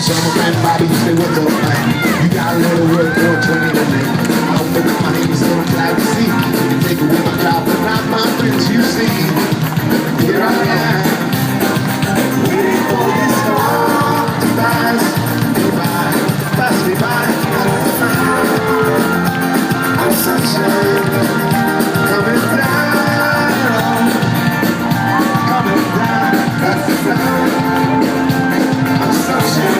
Summerman Bobby, you say what's up, man? You got a little work for 20 to make. I don't put my hands on the flag to see. You can take away my job, but not my friends, you see. Here I am, waiting for this storm to pass me by, pass me by. I'm sunshine coming down, coming down. That's the sound. I'm sunshine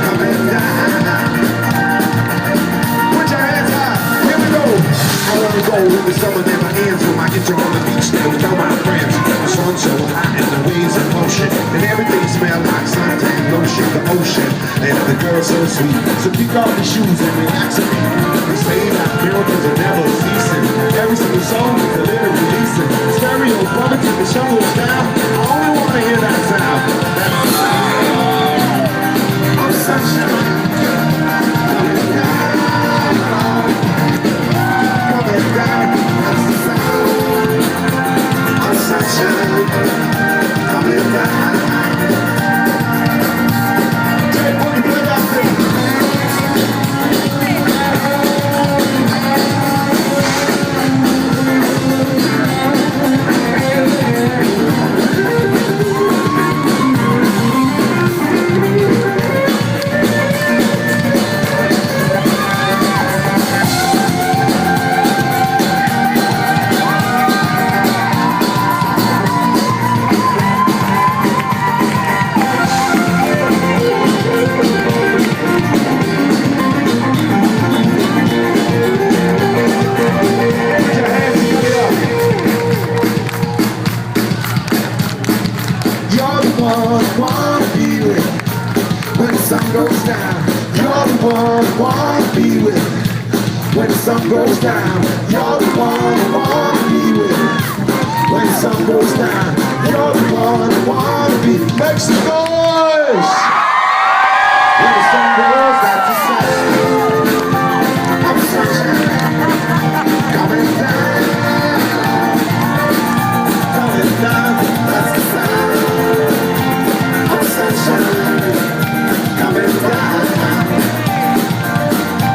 coming down. Put your hands high. Here we go. I wanna go with the summer in my hands with my intro on the beach there with all my friends. The sun so hot and the waves in motion, and everything smells like suntan lotion, the ocean, and the girl's so sweet. So kick off your shoes and relax a beat. They say that miracles are never ceasing. Every single song is a little releasing. Stereo bumping till the show goes down. I only wanna hear that sound. That's the sound. I'm sunshine coming down, coming down. That's the sound. I'm sunshine coming down. Take what you play out there. Wanna be with when the sun goes down. You're the one wanna be with when the sun goes down. You're the one wanna be with when the sun goes down. You're the one wanna be. Make some noise when the sun goes. That's the sound. I'm sunshine coming down, coming down. That's the sound. Sunshine coming down.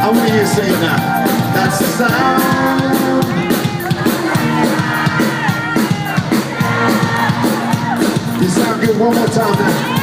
I want to hear you say it now. That's the sound. You sound good one more time now.